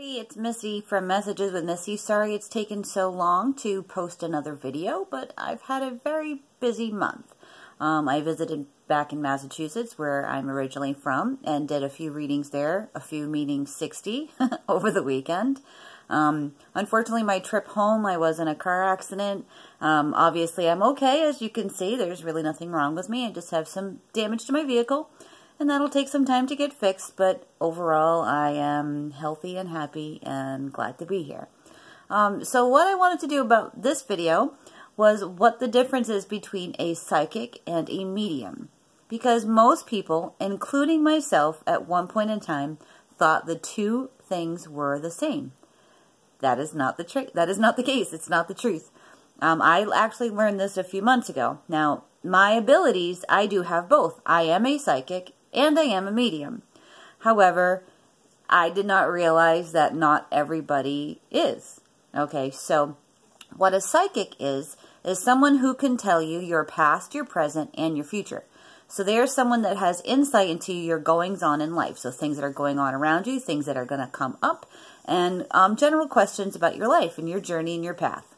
Hey, it's Missy from Messages with Missy. Sorry it's taken so long to post another video, but I've had a very busy month. I visited back in Massachusetts, where I'm originally from, and did a few readings there, a few meaning 60, over the weekend. Unfortunately, my trip home, I was in a car accident. Obviously, I'm okay. As you can see, there's really nothing wrong with me. I just have some damage to my vehicle, and that'll take some time to get fixed, but overall, I am healthy and happy and glad to be here. So what I wanted to do about this video was what the difference is between a psychic and a medium. Because most people, including myself at one point in time, thought the two things were the same. That is not the case. It's not the truth. I actually learned this a few months ago. Now, my abilities, I do have both. I am a psychic and I am a medium. However, I did not realize that not everybody is. Okay, so what a psychic is someone who can tell you your past, your present, and your future. So they're someone that has insight into your goings-on in life. So things that are going on around you, things that are going to come up, and general questions about your life and your journey and your path.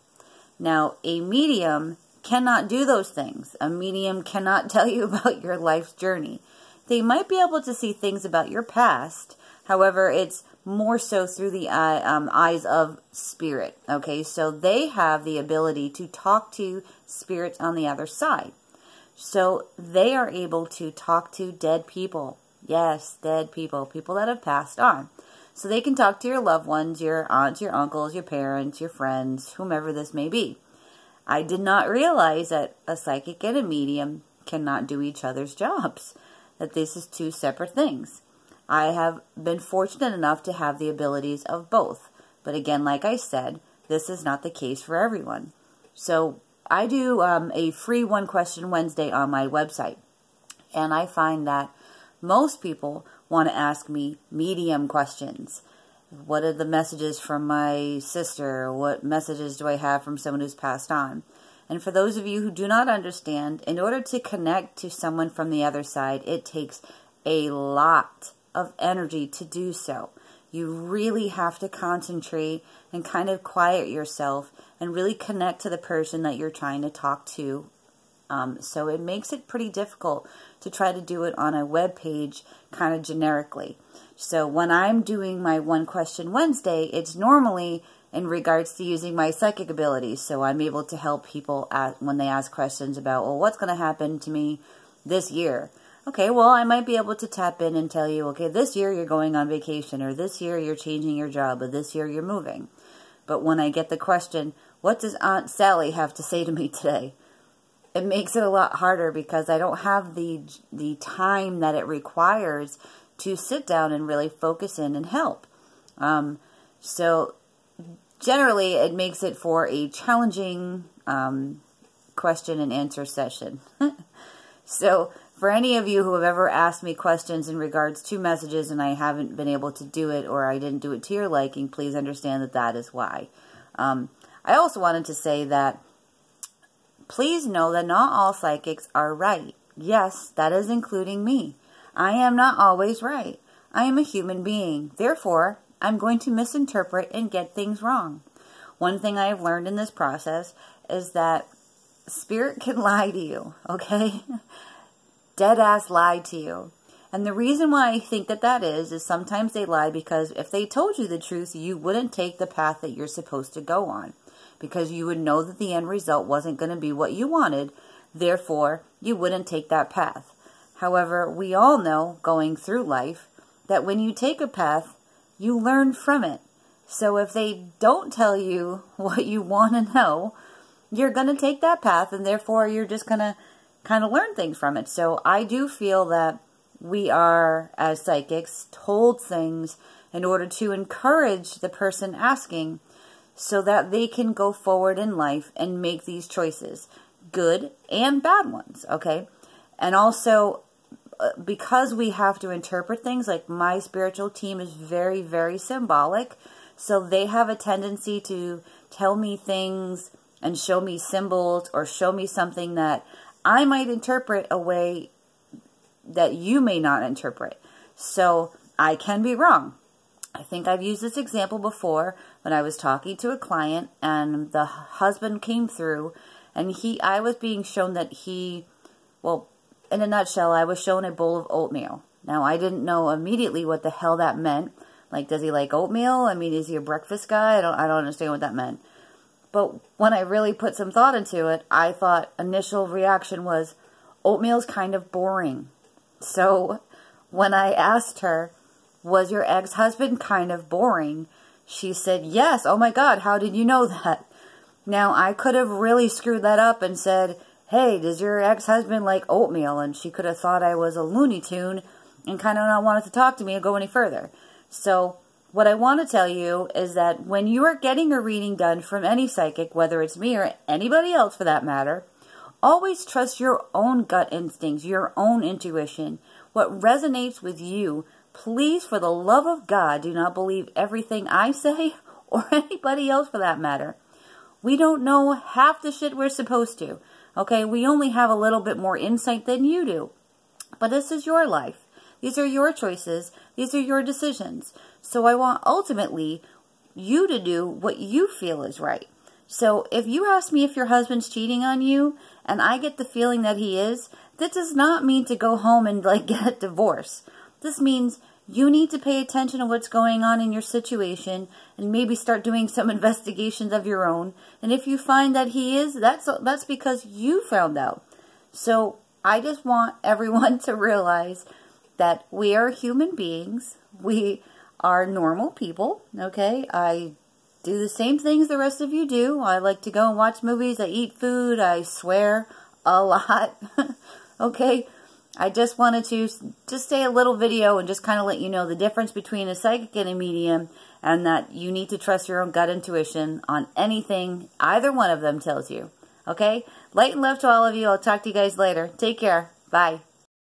Now, a medium cannot do those things. A medium cannot tell you about your life's journey. They might be able to see things about your past. However, it's more so through the eyes of spirit. Okay, so they have the ability to talk to spirits on the other side. So they are able to talk to dead people. Yes, dead people. People that have passed on. So they can talk to your loved ones, your aunts, your uncles, your parents, your friends, whomever this may be. I did not realize that a psychic and a medium cannot do each other's jobs. That this is two separate things. I have been fortunate enough to have the abilities of both. But again, like I said, this is not the case for everyone. So I do a free One Question Wednesday on my website. And I find that most people want to ask me medium questions. What are the messages from my sister? What messages do I have from someone who's passed on? And for those of you who do not understand, in order to connect to someone from the other side, it takes a lot of energy to do so. You really have to concentrate and kind of quiet yourself and really connect to the person that you're trying to talk to. So it makes it pretty difficult to try to do it on a web page kind of generically. So when I'm doing my One Question Wednesday, it's normally in regards to using my psychic abilities. So I'm able to help people when they ask questions about, well, what's going to happen to me this year? Okay, well, I might be able to tap in and tell you, okay, this year you're going on vacation, or this year you're changing your job, or this year you're moving. But when I get the question, what does Aunt Sally have to say to me today? It makes it a lot harder because I don't have the time that it requires to sit down and really focus in and help. So generally, it makes it for a challenging question and answer session. So for any of you who have ever asked me questions in regards to messages and I haven't been able to do it, or I didn't do it to your liking, please understand that that is why. I also wanted to say that please know that not all psychics are right. Yes, that is including me. I am not always right. I am a human being. Therefore, I'm going to misinterpret and get things wrong. One thing I have learned in this process is that spirit can lie to you, okay? Dead ass lie to you. And the reason why I think that that is sometimes they lie because if they told you the truth, you wouldn't take the path that you're supposed to go on. Because you would know that the end result wasn't going to be what you wanted. Therefore, you wouldn't take that path. However, we all know, going through life, that when you take a path, you learn from it. So if they don't tell you what you want to know, you're going to take that path, and therefore you're just going to kind of learn things from it. So I do feel that we are, as psychics, told things in order to encourage the person asking so that they can go forward in life and make these choices, good and bad ones, okay? And also, because we have to interpret things, like my spiritual team is very, very symbolic. So they have a tendency to tell me things and show me symbols or show me something that I might interpret a way that you may not interpret. So I can be wrong. I think I've used this example before when I was talking to a client and the husband came through and I was being shown that well, in a nutshell, I was shown a bowl of oatmeal. Now, I didn't know immediately what the hell that meant. Like, does he like oatmeal? I mean, is he a breakfast guy? I don't understand what that meant. But when I really put some thought into it, I thought initial reaction was, oatmeal's kind of boring. So when I asked her, was your ex-husband kind of boring? She said, yes. Oh my God, how did you know that? Now, I could have really screwed that up and said, hey, does your ex-husband like oatmeal? And she could have thought I was a Looney Tune and kind of not wanted to talk to me or go any further. So what I want to tell you is that when you are getting a reading done from any psychic, whether it's me or anybody else for that matter, always trust your own gut instincts, your own intuition, what resonates with you. Please, for the love of God, do not believe everything I say or anybody else for that matter. We don't know half the shit we're supposed to. Okay, we only have a little bit more insight than you do. But this is your life. These are your choices. These are your decisions. So I want ultimately you to do what you feel is right. So if you ask me if your husband's cheating on you and I get the feeling that he is, that does not mean to go home and like get a divorce. This means you need to pay attention to what's going on in your situation and maybe start doing some investigations of your own. And if you find that he is, that's because you found out. So I just want everyone to realize that we are human beings. We are normal people, okay? I do the same things the rest of you do. I like to go and watch movies. I eat food. I swear a lot, okay? I just wanted to just say a little video and just kind of let you know the difference between a psychic and a medium, and that you need to trust your own gut intuition on anything either one of them tells you. Okay? Light and love to all of you. I'll talk to you guys later. Take care. Bye.